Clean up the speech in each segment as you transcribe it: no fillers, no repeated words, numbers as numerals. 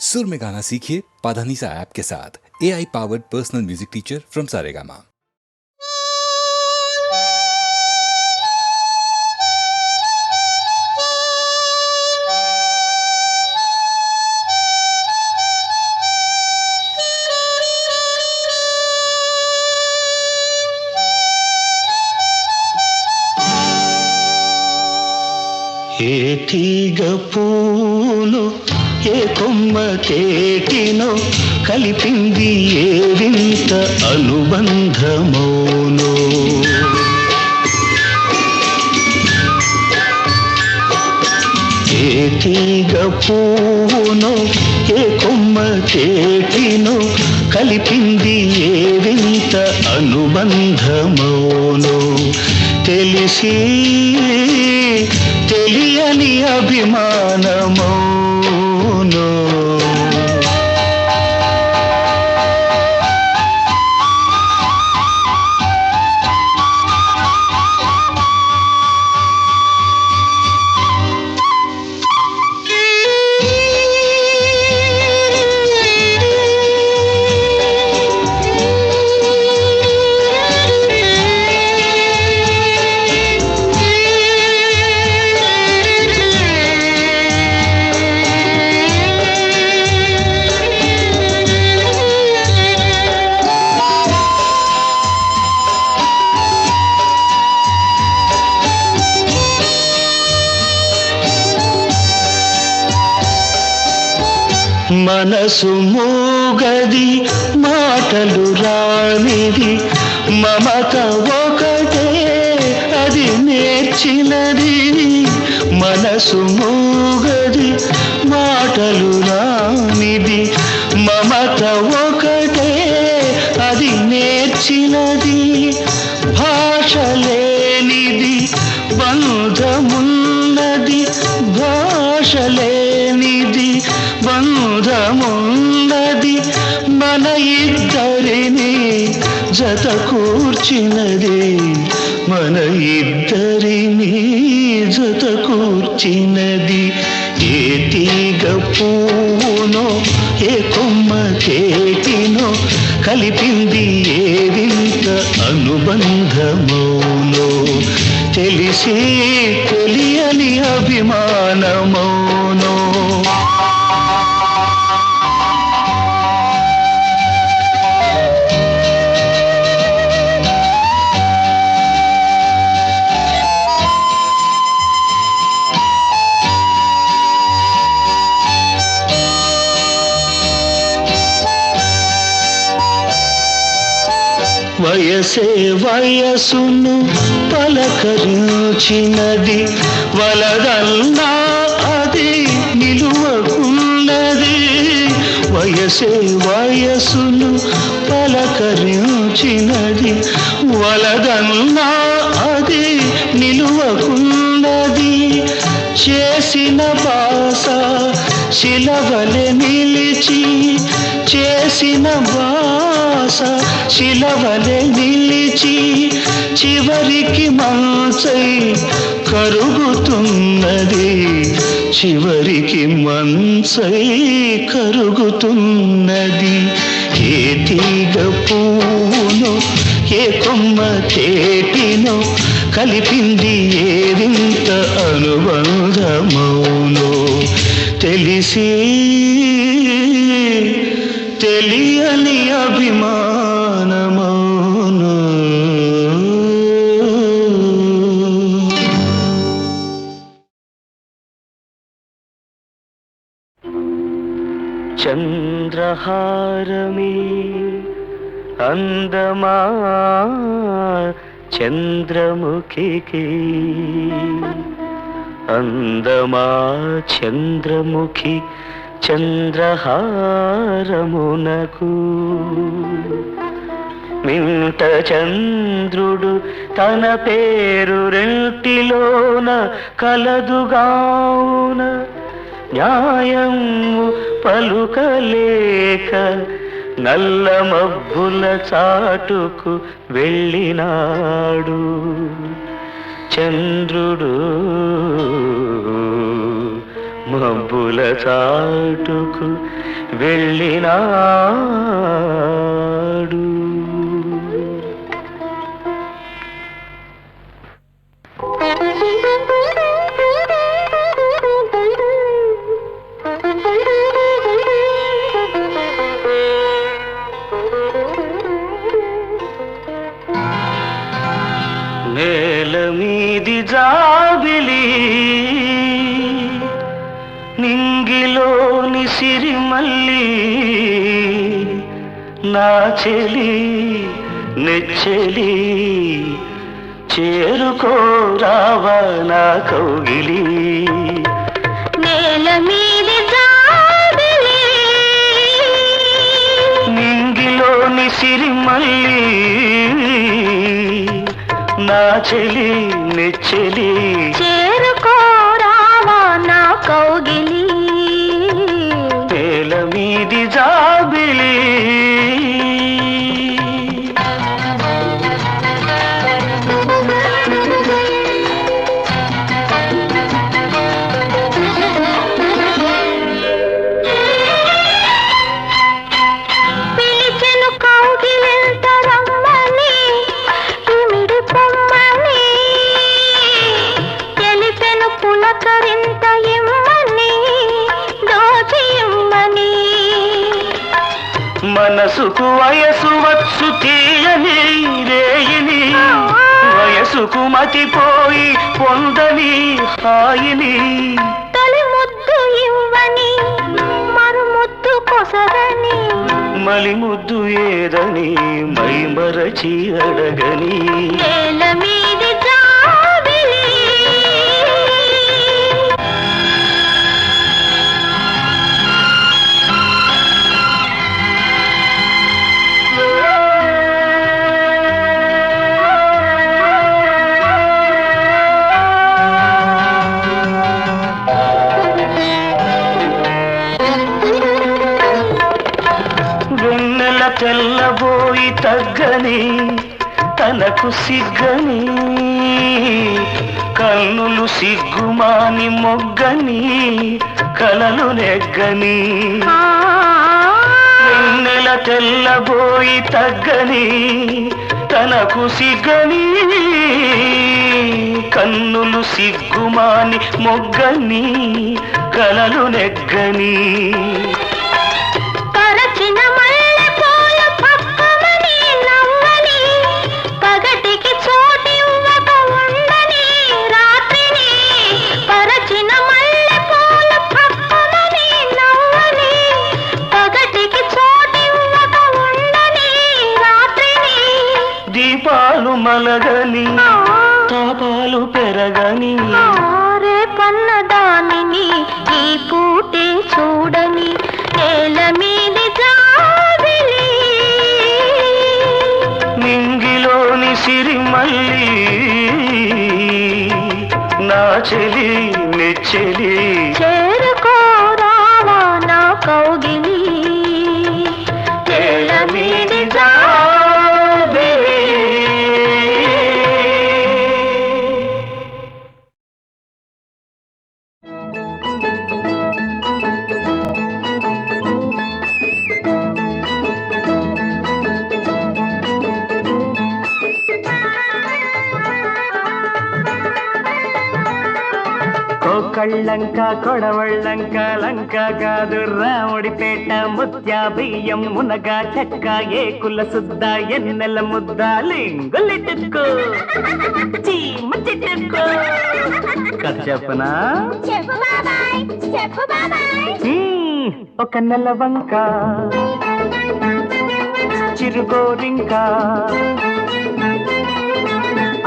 सुर में गाना सीखिए पाधानीसा ऐप के साथ। AI powered personal music teacher from Saregama. ఏ తీగ పూలు ఏ కొమ్మ తేటినో కలిపింది ఏ వింత అనుబంధమోనో. ఏ తీగ పూనో ఏ కొమ్మ తేటినో కలిపింది ఏ వింత అనుబంధమోనో. తెలిసి తెలియని అభిమానమోనో. మనసు మూగది మాటలు రానిది మమత ఒకటే అది నేర్చినది. మనసు మూగది మాటలు రానిది మమత ఒకటే అది నేర్చినది. భాష లేనిది బంధమున్నది భాష లేనిది బంధమున్నది మన ఇద్దరిని జత కూర్చినది మన ఇద్దరిని జత కూర్చినది. ఏ తీగ పువ్వునో ఏ కొమ్మ తేటినో కలిపింది ఏ వింత అనుబంధమోనో. తెలిసి తెలియని అభిమానమోనో. వయసే వయసును పలకరించినది వలదల్లా అది నిలువకున్నది. వయసే వయసును పలకరించినది వలదల్లా అది నిలువకున్నది. చేసిన బాస శిలవలె నిలిచి చేసిన బాస శిలవలె నిలిచి చివరికి మంచై కరుగుతున్నది. చివరికి మంచై కరుగుతున్నది. ఏ తీగ పువ్వునో ఏ కొమ్మ తేటినో కలిపింది ఏ వింత అనుబంధమోనో. తెలిసి తెలియని అభిమానమోనో. చంద్రహారమే అందమా చంద్రముఖికి అందమా చంద్రముఖి చంద్రహారమునకు. మింట చంద్రుడు తన పేరు రెంటిలోన కలదుగావున న్యాయము పలుకలేక నల్ల మబ్బుల చాటుకు వెళ్ళినాడు. చంద్రుడు మబ్బుల చాటుకు వెళ్ళినాడు. నేల మీది జాబిలి నింగిలోని సిరిమల్లి నా చెలి నెచ్చెలి చేరుకోరావా నా కౌగిలి. నేల మీది జాబిలి నింగిలోని సిరిమల్లి నా చెలి నెచ్చెలి చేరుకోరావా నా కౌగిలి. నేల మీది జాబిలి పిలిచెను కౌగిలింత రమ్మని ఇమిడి పొమ్మని తెలిపెను పులకరింత ఇమ్మని దోచి ఇమ్మని. మనసుకు వయసు వచ్చు తీయని రేయిని వయసుకు మతిపోయి పొందని హాయిని. తొలి ముద్దు ఇవ్వని మరు ముద్దు కొసరని మలి ముద్దు ఏదని మై మరచి అడగని. నేల మీది జాబిలి వెన్నెల తెల్లబోయి తగ్గని తనకు సిగ్గని కన్నులు సిగ్గుమాని మొగ్గని కలలు నెగ్గని. వెన్నెల తెల్లబోయి తగ్గని తనకు సిగ్గని కన్నులు సిగ్గుమాని మొగ్గని కలలు నెగ్గని. కరచిన మల్లె పూల పక్కమని నవ్వని పగటికి చోటివ్వక ఉండని రాత్రిని. కరచిన మల్లె పూల పక్కమని నవ్వని పగటికి చోటివ్వక ఉండని రాత్రిని. దీపాలు మలగని తాపాలు పెరగని. రే పన్న దానిని ఈ పూటే చూడని. నేల మీది జాబిలి నింగిలోని సిరిమల్లి నా చెలి నెచ్చెలి చేరుకోరావా నా కౌగిలి. నేల మీది జాబిలి కోకళ్ళంక కొడవళ్ళంక లంక కాదు రాముడిపేట ముత్య బియ్యం మునగ చెక్క ఏకుల సుద్ద ఎన్నెల ముద్ద లింగులిట్టుకో చీమ చిట్టుకో. కథ చెప్పనా? చెప్పు బాబాయ్ చెప్పు బాబాయ్. ఒక నెలవంక చిరుగోరింక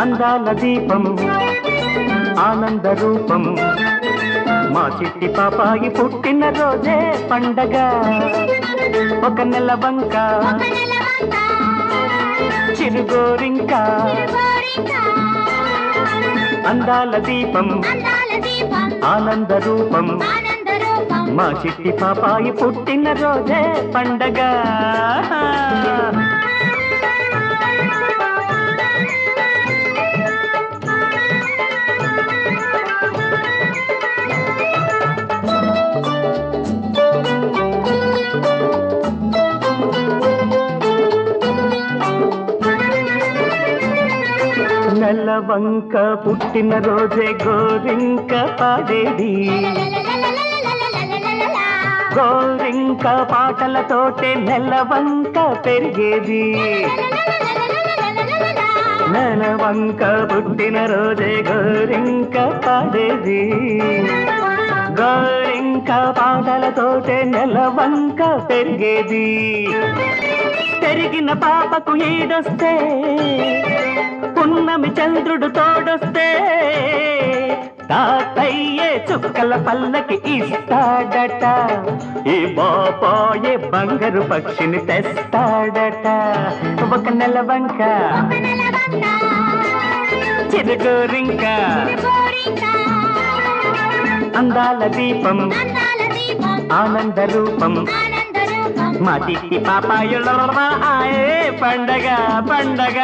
అందాల దీపం ఆనంద రూపం మా చిట్టి పాపాయి పుట్టిన రోజే పండగ. ఒక నెలవంక చిరుగోరింక అందాల దీపం ఆనంద రూపం మా చిట్టి పాపాయి పుట్టిన రోజే పండగ. నెలవంక పుట్టిన రోజే గోరింక పాడేది గోరింక పాటలతోటే నెలవంక పెరిగేది నెలవంక పుట్టిన రోజే గోరింక పాడేది గోరింక పాటలతోటే నెలవంక పెరిగేది పెరిగిన పాపకు ఈడొస్తే పున్నమి చంద్రుడు తోడొస్తే తాతయ్యే చుక్కల పల్లకి ఇస్తాడట ఈ బాపాయే బంగారు పక్షిని తెస్తాడట ఒక నెలవంక చిరుగోరింక అందాల దీపం ఆనంద రూపం మా చిట్టి పాపాయుల ఆయే పండగ పండగ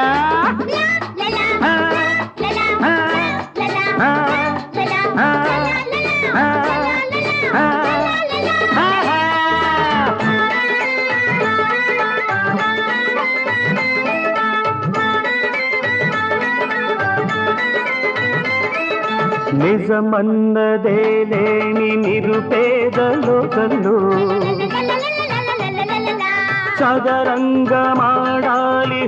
నిజమన్నదే లేని నిరుపేద లోకంలో చదరంగమాడాలి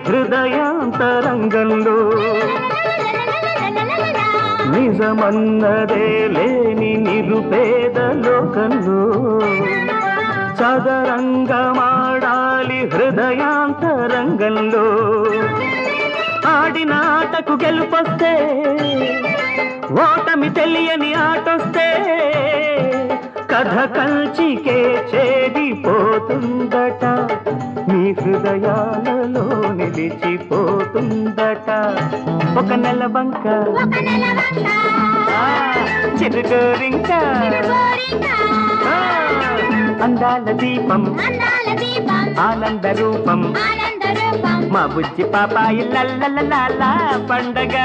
హృదయాంతరంగంలో నిజమన్నదే లేని నిరుపేద లోకంలో చదరంగమాడాలి హృదయాంతరంగంలో ఆడిన ఆటకు గెలుపొస్తే ఓటమి తెలియని ఆటొస్తే కథ కంచికే చేరిపోతుందట మీ హృదయాలలో నిలిచిపోతుందట ఒక నెలవంక చిరుగోరింక అందాల దీపం ఆనంద రూపం మా బుజ్జి పాపాయి లల్లలా పండగ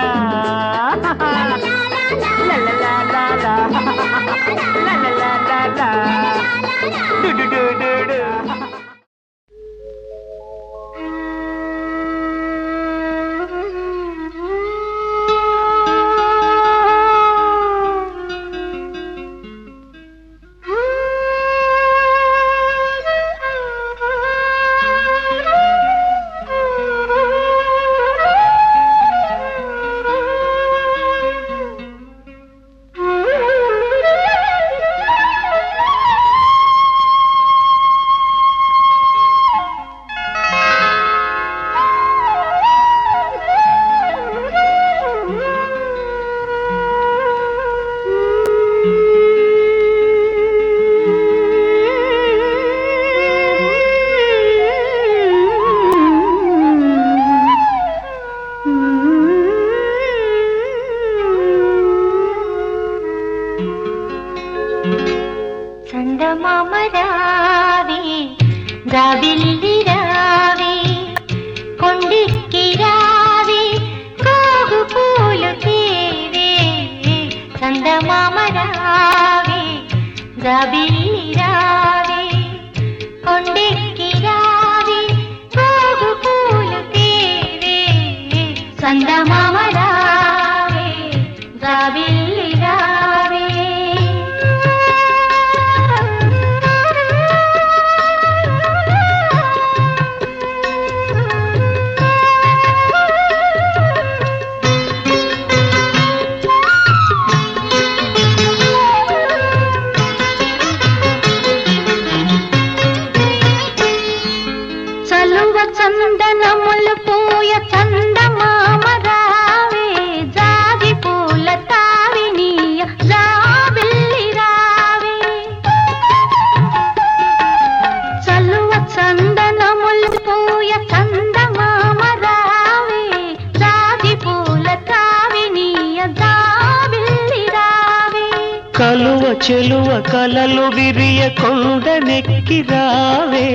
చెలువ కలలు విరియ కొండనెక్కి రావే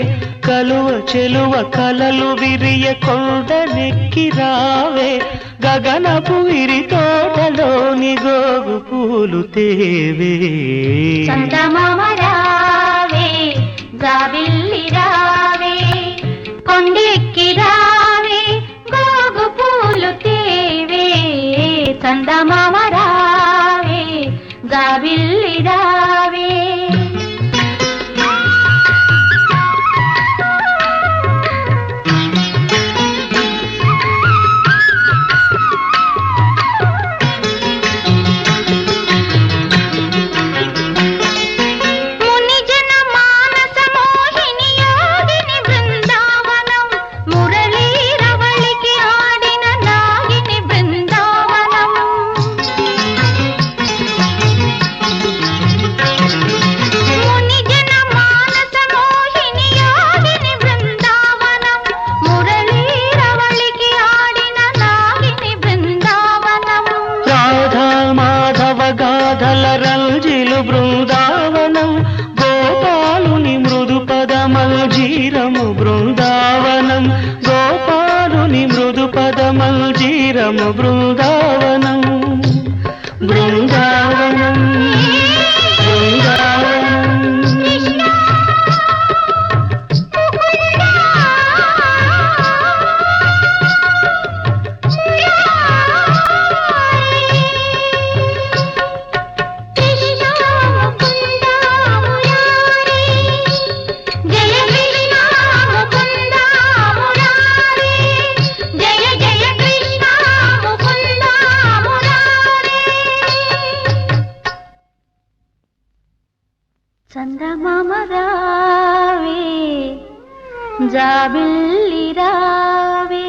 కలువ చెలువ కలలు విరియ కొండనెక్కి రావే గగనపు విరి తోటలోని గోగు పూలు తేవే చందమామ రావే జాబిల్లి రావే కొండెక్కి రావే గోగు పూలు తేవే చందమామ రావే జాబిల్లి రావే బృందావనం గోపాలుని మృదు పదమల్జీరము బృందావనం గోపాలుని మృదు పదమల్జీరము బృందావనం బృందావనం చందమామ రావే జాబిల్లి రావే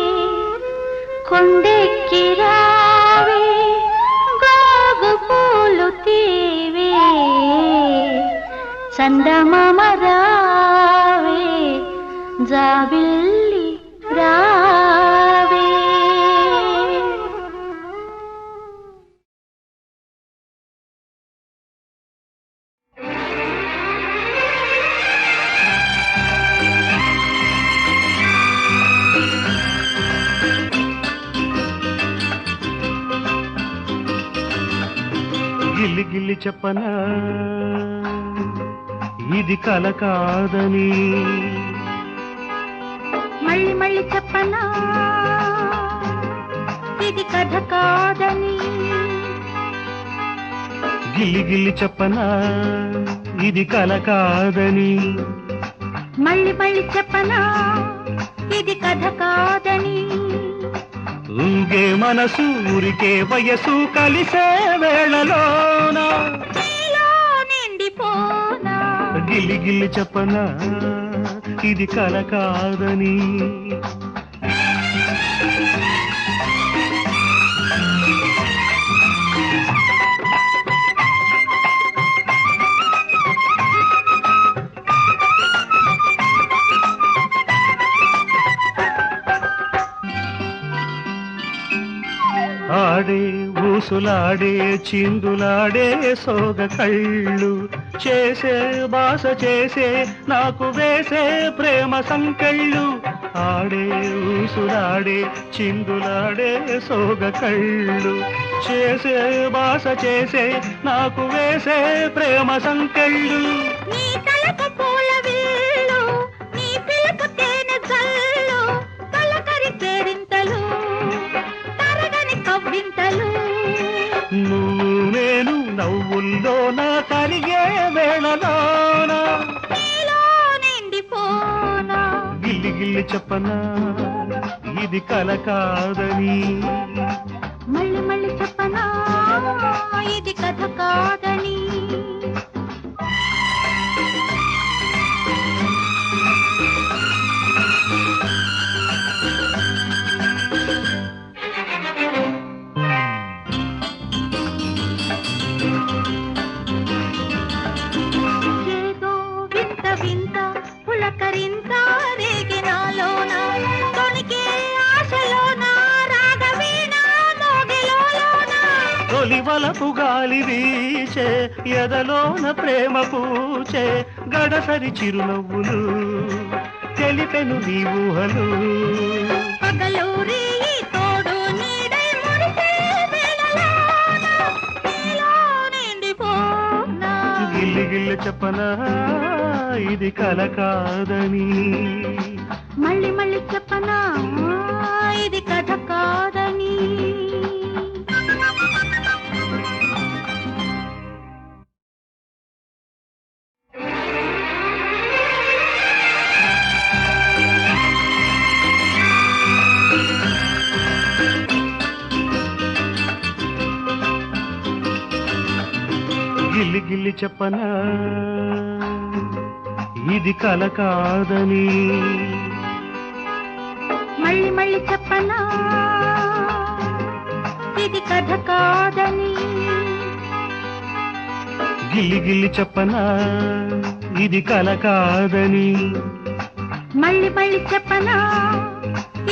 కొండెక్కి రావే గోగు పూలు తీవే చందమామ రావే జాబిల్లి రావే గిల్లి గిల్లి చెప్పనా ఇది కల కాదని మళ్ళీ మళ్ళీ చెప్పనా ఇది కథ కాదని గిల్లి గిల్లి చెప్పనా ఇది కల కాదని మళ్ళీ మళ్ళీ చెప్పనా ఇది కథ కాదని ఊగే మనసు ఊరికే వయసు కలిసే వేళలోన నిండిపోనా గిల్లి గిల్లి చెప్పనా ఇది కల కాదని ఆడే ఊసులాడే చిందులాడే సోగ కళ్ళు చేసే బాస చేసే నాకు వేసే ప్రేమ సంకెళ్ళు ఆడే ఊసులాడే చిందులాడే సోగ కళ్ళు చేసే బాస చేసే నాకు వేసే ప్రేమ సంకెళ్ళు నీ తలకు పూల విల్లు నీ పిలకు తేనె జల్లు తలకరి కేరింతలు తరగని కవ్వింతలు నువ్వు నేను నవ్వుల్లోన కరిగే వేళలోన నీలో నిండిపోనా గిల్లి గిల్లి చెప్పనా ఇది కల కాదని మళ్ళీ మళ్ళీ చెప్పనా ఇది కథ కాదని ఏదో వింత వింత పులకరింత రేగినాలోన తొణికే ఆశలోన రాగవీణ మోగిలోన తొలి వలపు గాలి వీచే ఎదలోన ప్రేమ పూచే గడసరి చిరునవ్వులు తెలిపెను నీ ఊహలు పగలూరి తోడు నీడై మురిసే వేళలోన నీలో నిండిపోనా గిల్లి గిల్లి చెప్పనా ఇది కల కాదని మళ్ళీ మళ్ళీ చెప్పనా ఇది కథ కాదని చెప్పనా ఇది కల కాదని మళ్ళీ మళ్ళీ చెప్పనా ఇది కథ కాదని గిల్లి గిల్లి చెప్పనా ఇది కల కాదని మళ్ళీ మళ్ళీ చెప్పనా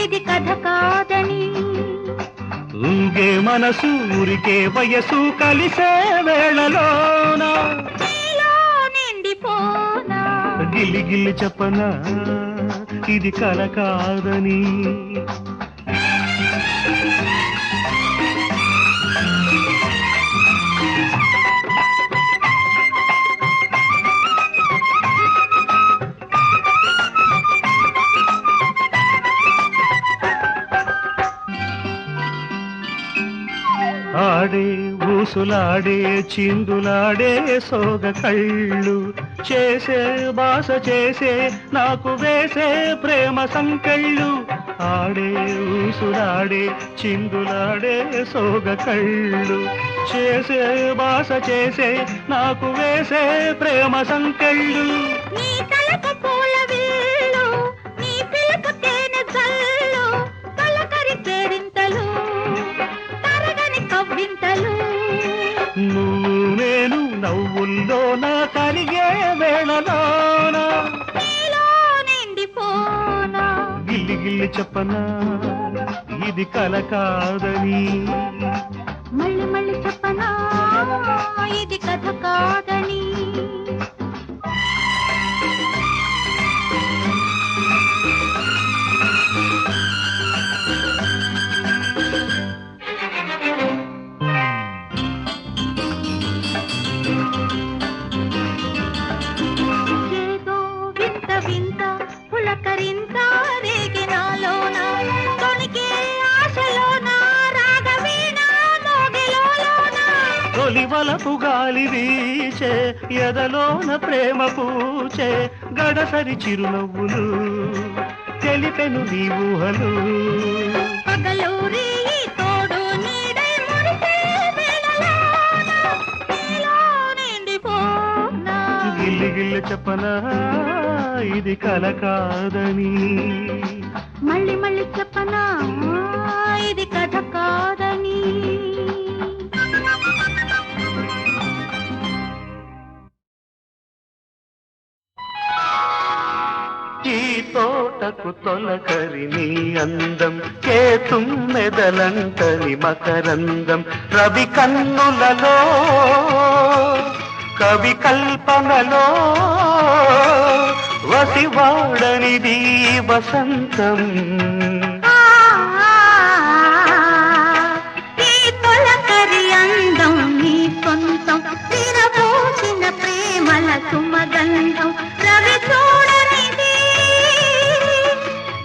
ఇది కథ కాదని ఊగే మనసు ఊరికే వయసు కలిసే వేళలోన నీలో నిండిపోనా గిల్లి గిల్లి చెప్పనా ఇది కల కాదని ఆడే ఊసులాడే చిందులాడే సోగ కళ్ళు చేసే బాస చేసే నాకు వేసే ప్రేమ సంకెళ్ళు ఆడే ఊసులాడే చిందులాడే సోగ కళ్ళు చేసే బాస చేసే నాకు వేసే ప్రేమ సంకెళ్ళు నీ తలకు పూల విల్లు నీ పిలుపు తేనె జల్లు తలకరి కేరింతలు తరగని కవ్వింతలు నువ్వు నేను నవ్వుల్లోన కలిగే వేళలోన నీలో నిండిపోనా గిల్లి గిల్లి చెప్పనా ఇది కల కాదని మళ్ళీ మళ్ళీ చెప్పనా ఇది కథ కాదని ఏదో వింత వింత పులకరింత రేగినాలోన తొణికే ఆశలోన రాగవీణ మోగిలోన తొలి వలపు గాలి వీచే ఎదలోన ప్రేమ పూచే గడసరి చిరునవ్వులు తెలిపెను నీ ఊహలు పగలూరి తోడు నీడై మురిసే వేళలోన నీలో నిండిపోనా గిల్లి గిల్లి చెప్పనా ఇది కల కాదని మళ్ళీ మళ్ళీ చెప్పనా ఇది కథ కాదని ఈ తోటకు తొలకరి నీ అందం కేతుమ్మెదలంటని మకరందం రవి కన్నులలో కవి కల్పనలో వసివాడనిది వసంతం ఈ తొలకరి అందం నీ సొంతం విరబోసిన ప్రేమల సుమగంధం రవి చూడనిది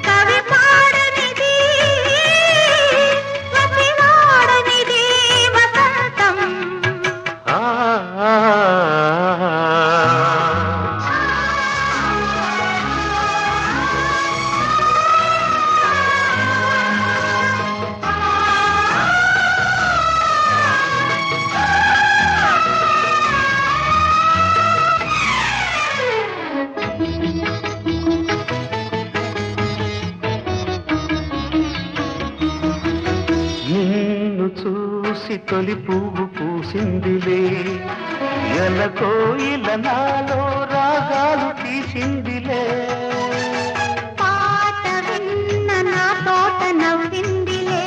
కవి పాడనిది వసివాడనిది వసంతం ఆ నిన్ను చూసి తొలి పువ్వు పూసిందిలే ఎల కోయిల నాలో రాగాలు తీసిందిలే పాట విన్న నా తోట నవ్విందిలే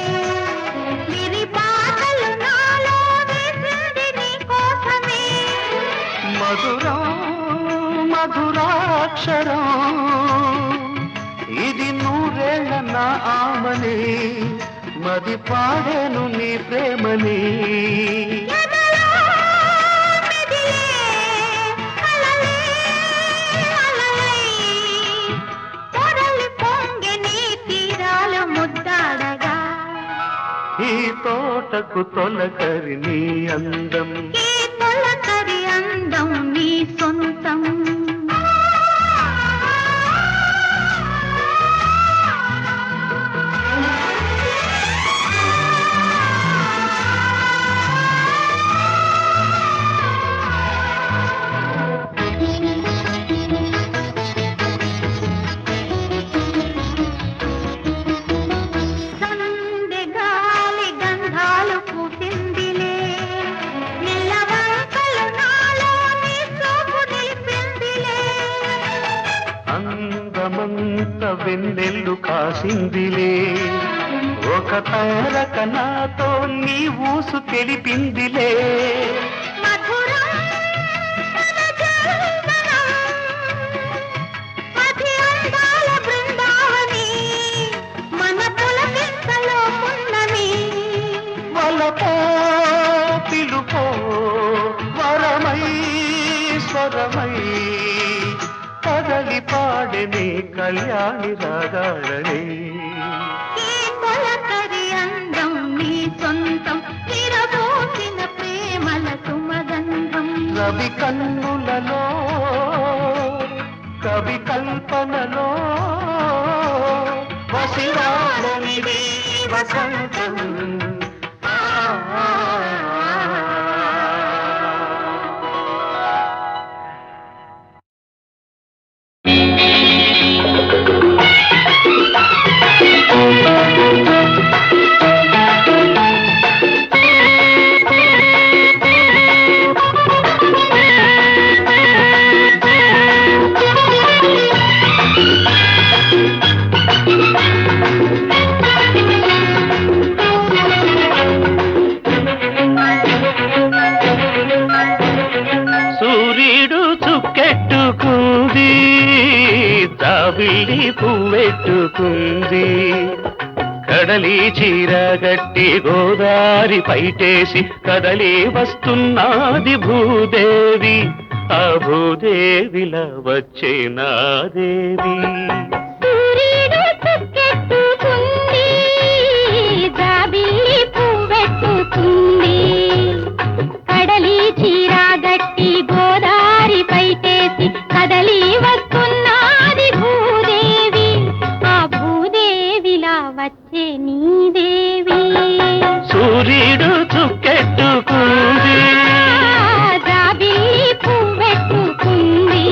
విరి పాటలు నాలో వేసింది నీ కోసమే మధురం మధురాక్షరం ఇది నూరేళ్ల నా ఆమని మది పాడేను నీ ప్రేమని ఎదలో మెదిలే అలలే అలలై పొరలు పొంగె నీ తీరాల ముద్దాడగా ఈ తోటకు తొలకరి నీ అందం ఈ తొలకరి అందం నీ సొంతం అందమంత వెన్నెల్లు కాసిందిలే ఒక తారక నాతో నీ ఊసు తెలిపిందిలే మధురం మన జీవనం, మధు అందాల బృందావని, మన పులకింతలో పున్నమి. వలపో పిలుపో వరమై స్వరమై కదలి పాడని కళ్యాణి రాగాలని ఈ తొలకరి అందం నీ సొంతం, నిరబోసిన ప్రేమల సుమగంధం. రవి కన్నులలో కవి కల్పనలో వసివాడనిది వసంతం సూర్యుడు చుక్కెట్టుకుంది జాబిల్లి పువ్వెట్టుకుంది కడలి చీర గట్టి గోదారి పైటేసి కదలి వస్తున్నాది భూదేవి ఆ భూదేవిలా వచ్చే నా దేవి సూర్యుడు చుక్కెట్టుకుంది, జాబిల్లి పువ్వెట్టుకుంది, కడలి చీర గట్టి గోదారి పైటేసి కదలి వస్తున్నాది భూదేవి ఆ భూదేవిలా వచ్చే నీ దేవి. సూర్యుడు చుక్కెట్టుకుంది జాబిల్లి పువ్వెట్టుకుంది.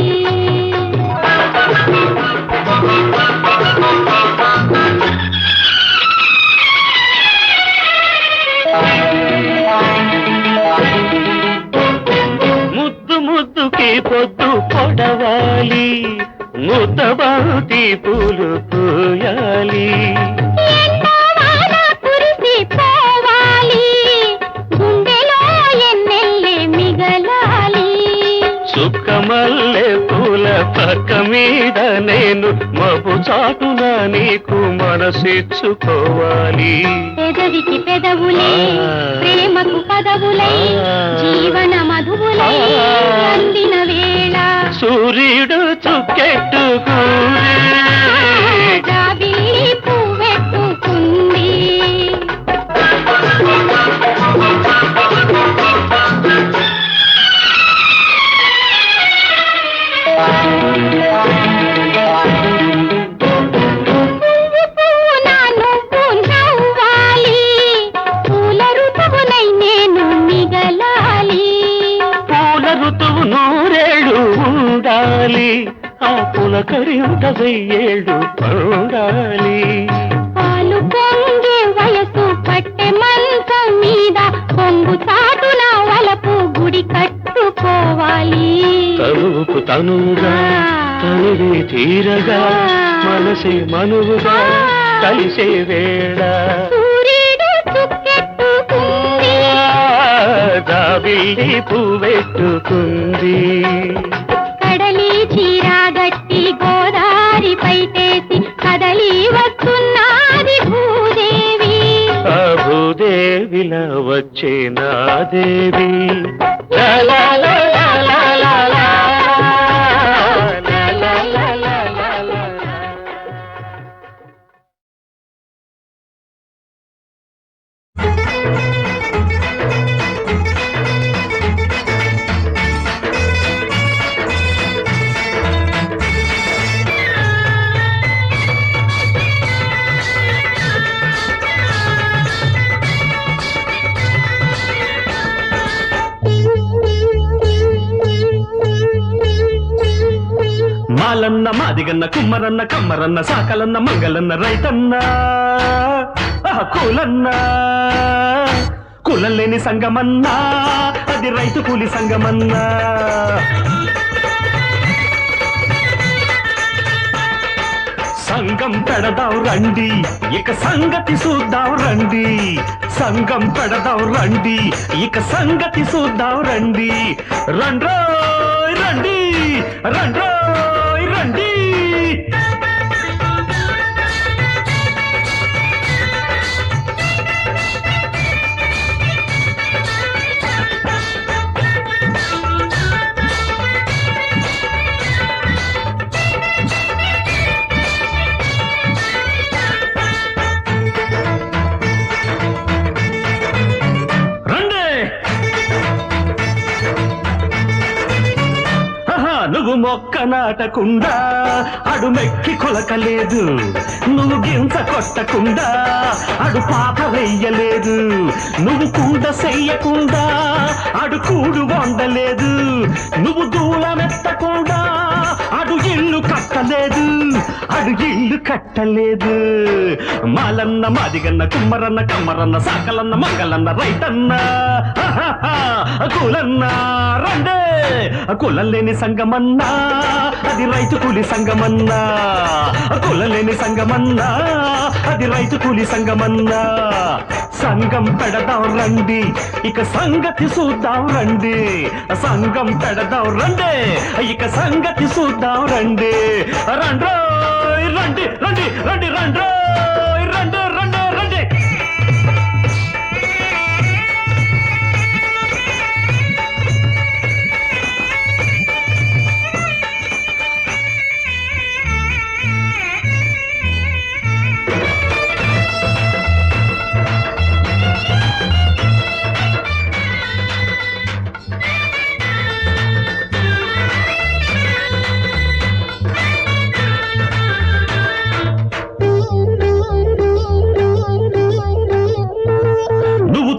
ముద్దు ముద్దుకి పొద్దు పొడవాలి ముద్దబాతి పూలు పూయాలి ఎండవాన కురిసిపోవాలి, గుండెలో ఎన్నెల్లే మిగలాలి. చుక్కమల్లె పూల పక్క మీద నేను మబ్బు చాటున నీకు మనసిచ్చుకోవాలి పెదవికి పెదవులై ప్రేమకు పదవులై జీవన మధువులై అందిన వేళ సూర్యుడు చుక్కెట్టుకుంది జాబిల్లి పువ్వెట్టుకుంది. ఆ పులకరింత వెయ్యేళ్ళు పడాలి పాలు పొంగే వయసు పట్టె మంచం మీద పొంగు చాటున వలపు గుడి కట్టుకోవాలి. తనువుకు తనువుగా తనివి తీరగా మనసే మనువుగా కలిసే వేళ సూర్యుడు చుక్కెట్టుకుంది జాబిల్లి పువ్వెట్టుకుంది కడలి చీర గట్టి గోదారి పైటేసి కదలి వస్తున్నాది భూదేవి ఆ భూదేవిలా వచ్చే నా దేవి లా లా లా లా లా లా లా. మాలన్న మాదిగన్న కుమ్మరన్న కమ్మరన్న సాకలన్న మంగళన్న రైతన్న కూలన్న కులం లేని సంగమన్నా అది రైతు కూలి సంగమన్నా సంగం పెడదాం రండి ఇక సంగతి చూద్దాం రండి సంగం పెడదాం రండి ఇక సంగతి చూద్దాం రండి రండ్రోయ్ రండి రండ్రోయ్ రండి నువ్వు మొక్క నాటకుండా అడు మెక్కి కొలకలేదు నువ్వు గింజ కొట్టకుండా అడు పాత వెయ్యలేదు నువ్వు కుండ చెయ్యకుండా అడు కూడు వండలేదు నువ్వు దూలమెత్తకుండా అడు ఇల్లు కట్టలేదు అడు ఇల్లు కట్టలేదు మాలన్న మాదిగన్న కుమ్మరన్న కమ్మరన్న సాకలన్న మంగళన్న రైతన్న కులన్న రండే కులం లేని సంగమన్నా అది రైతు కూలి సంగమన్నా కులం లేని సంగమన్నా అది రైతు కూలి సంగమన్నా సంగం పెడదాం రండి ఇక సంగతి చూద్దాం రండి సంగం పెడదాం రండి ఇక సంగతి చూద్దాం రండి రండ్రోయ్ రండి రండి రండి రండ్రోయ్ రండి రండి రండి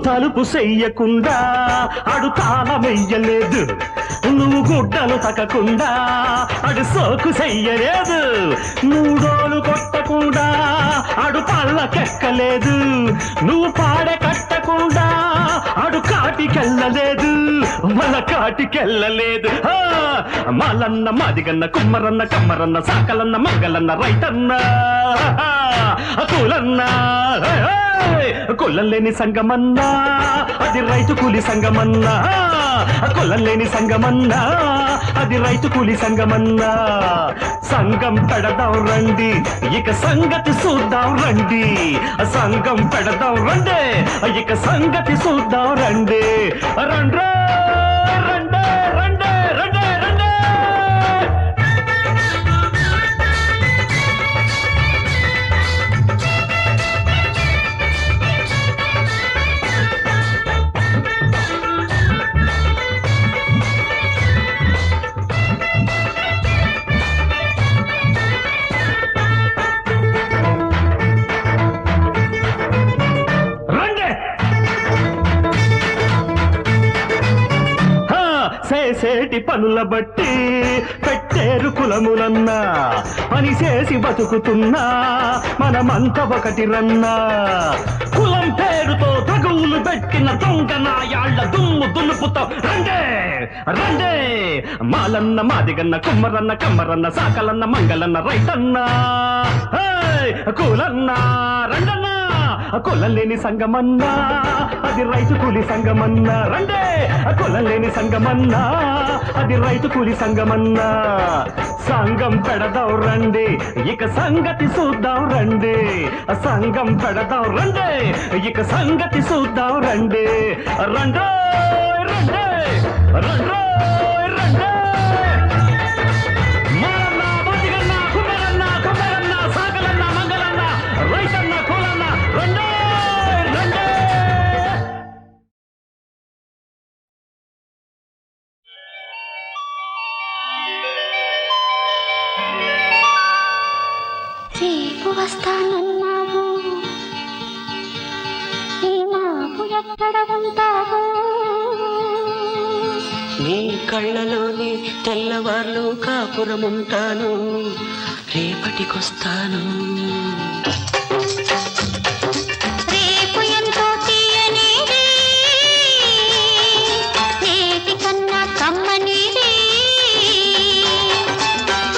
తలుపు చెయ్యకుండా అడు తాళమెయ్యలేదు నువ్వు గుడ్డలు తక్కకుండా అడు సోకు చెయ్యలేదు మూడోలు కొట్టకుండా అడు పళ్ళకెక్కలేదు నువ్వు పాడె కట్టకుండా అడు కాటికెళ్ళలేదు మన కాటికెళ్ళలేదు మాలన్న మాదిగన్న కుమ్మరన్న కమ్మరన్న సాకలన్న మంగళన్న రైతన్న కులన్న కులం లేని సంగమన్నా అది రైతు కూలి సంగమన్నా కులం లేని సంగమన్నా అది రైతు కూలి సంగమన్నా సంగం పెడదాం రండి ఇక సంగతి చూద్దాం రండి సంగం పెడదాం రండి ఇక సంగతి చూద్దాం రండి రండ్రే రండే రండే రండే రండే చేసేటి పనుల బట్టి పెట్టేరు కులములన్నా పని చేసి బతుకుతున్నా మనమంతా ఒకటి రన్నా కులం పేరుతో తగువులు పెట్టిన దొంగ నాయాళ్ల దుమ్ము దులుపుతో రండే రండే మాలన్న మాదిగన్న కుమ్మరన్న కమ్మరన్న సాకలన్న మంగళన్న రైతన్న కులన్న రండన్న కులం లేని సంగమన్నా అది రైతు కూలి సంగమన్నా రండే కులం లేని సంగమన్నా అది రైతు కూలి సంగమన్నా సంగం పెడదాం రండి ఇక సంగతి చూద్దాం రండి సంగం పెడదాం రండి ఇక సంగతి చూద్దాం రండి రండే రండే రండే రండే రేపు వస్తానన్నావు ఈ మాపు ఎక్కడ ఉంటావు నీ కళ్ళలోని తెల్లవార్లు కాపురముంటాను రేపటికొస్తాను రేపు ఎంతో తీయనిది నేటి కన్నా కమ్మనిది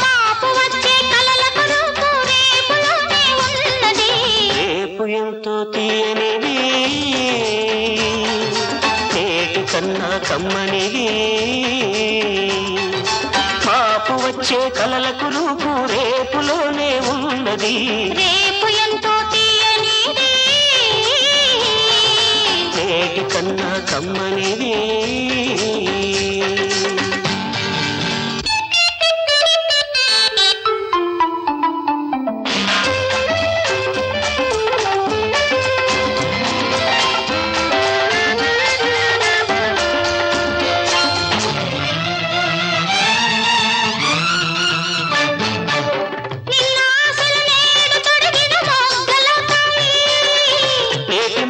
మాపు వచ్చే కలలకు రూపు రేపు ఎంతో తీయనిది నేటి కన్నా కమ్మనిది మాపు వచ్చే కలలకు రూపు రేపులోనే ఉన్నది రేపు ఎంతో తీయనిది నేటి కన్నా కమ్మనిది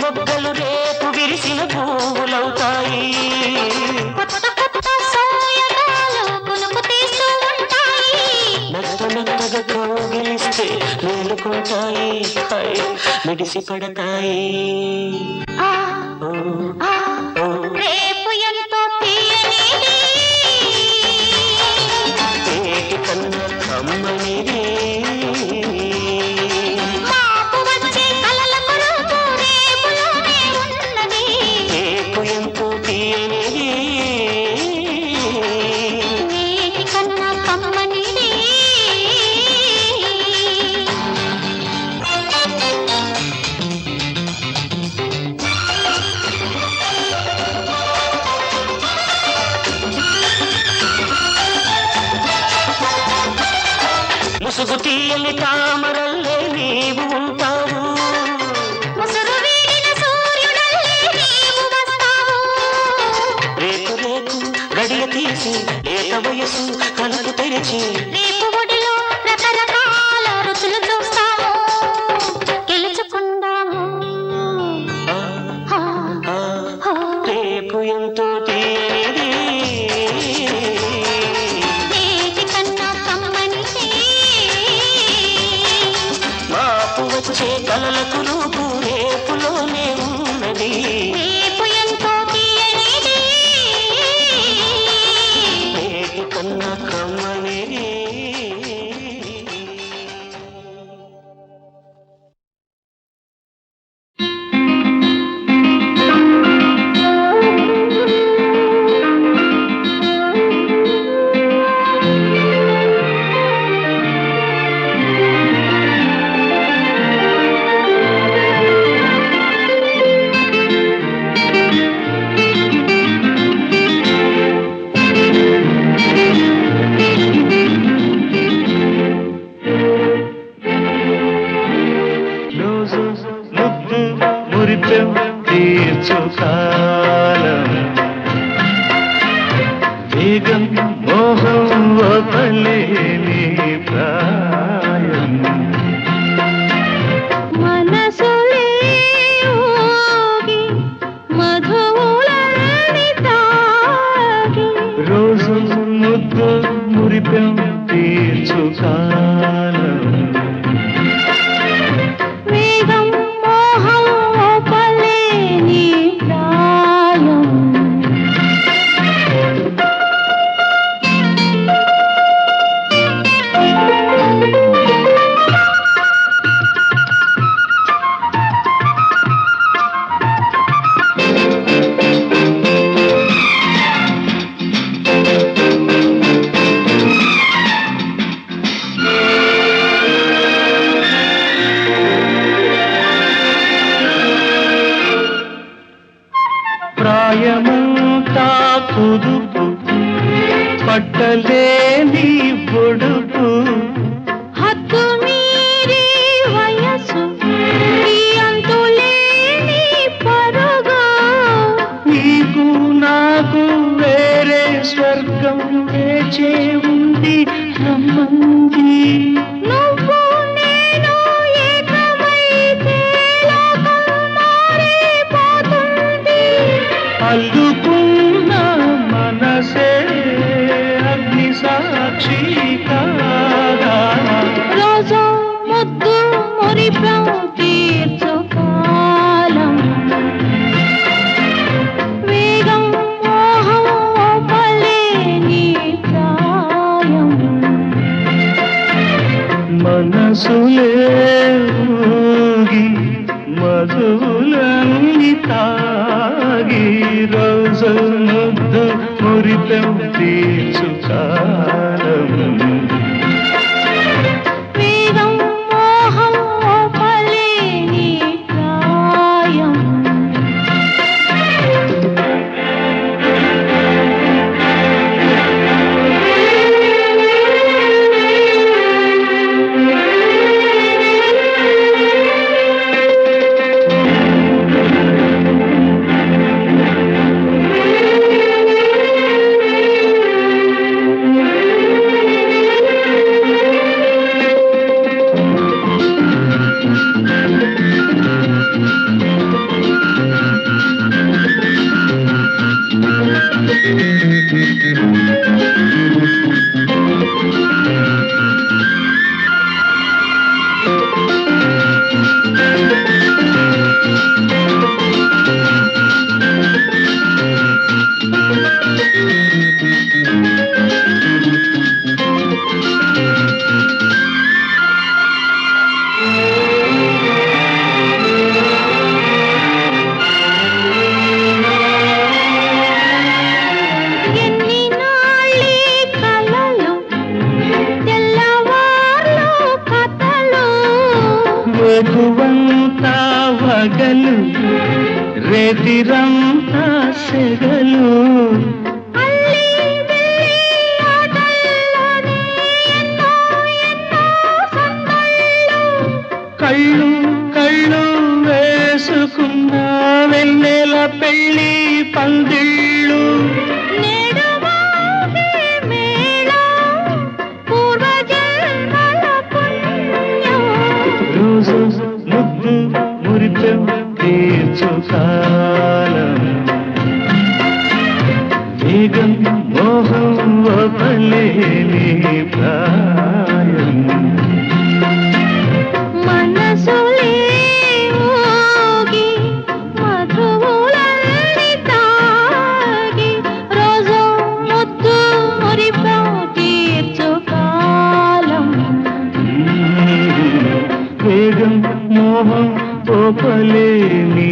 మొగ్గలు రేపు విరిసిన పువ్వులవుతాయి మెత్తగా కౌగిలిస్తే మేలుకుంటాయి మెడిసి పడతాయి రేపు ఎంతో తీయనిది నేటి కన్నా కమ్మనిది మాపు వచ్చే కలలకు రూపు రేపులోనే ఉన్నది రేపు ఎంతో తీయనిది నేటి కన్నా కమ్మనిది ముసుగు తీయని తామరల్లే నీవు ఉంటావు ముసురు వీడిన సూర్యుడల్లే నీవు వస్తావు రేపు రేపు గడియ తీసి లేత వయసు కలుపు తెరిచి రేపు ఒడిలో రకరకాల రుచులు చూస్తాము గెలుచుకుందాము ఆ, ఆ, రేపు ఎంతో తీయనిది నేటి కన్నా కమ్మనిది మాపు వచ్చే కలలకు రూపు రేపులోనే ఉన్నది రేపు ఎంతో తీయనిది నేటి కన్నా కమ్మనిది రోజు ముద్దు మురిపెం తీర్చు కాలం వేగం మోహం వపలేని ప్రాయం మనసులే ఊగి మధువులని తాగి రోజు ముద్దు మురిపెం తీర్చు కాలం వేగం మోహం ఓపలేని ప్రాయం ప్రాయమంతా కుదుపు పట్టలేని పొడుపు హద్దు మీరి వయసు ఈ అంతులేని పరుగు నీకు నాకు వేరే స్వర్గం వేచే ఉంది రమ్మంది నువ్వు నేను ఏకమైతే లోకం మారిపోతుంది అల్లుకున్న మనసే అగ్ని సాక్షి కాదా రోజు ముద్దు మురిపెం తీర్చు కాలం వేగం మోహం ఓపలేని ప్రాయం మనసులే ఊగి మధులన్నీ తాగి రోజు ముద్దు మురిపెం తీర్చుకాలం వేగం మోహం ఓపలేని ప్రాయం ఎన్ని నాళ్ళీ కలలు తెల్లవార్లు కథలు వెగువంతా వగలు రేతిరంతా సెగలు అల్లి బిల్లి ఆటల్లోనే ఎన్నో ఎన్నో సందళ్ళు కళ్ళు కళ్ళు వేసుకున్న వెన్నెల పెళ్ళి పందిళ్ళు నేడు మోగే మేళం పూర్వజన్మల పుణ్యం రోజు ముద్దు మురిపెం తీర్చుకాలం వేగం మోహం వపలేని ప్రాయం మనసులే ఊగి మధువులన్నీ తాగి రోజు ముద్దు మురిపం తీర్చుకాలం వేగం మోహం ఓపలేని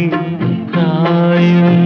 ప్రాయం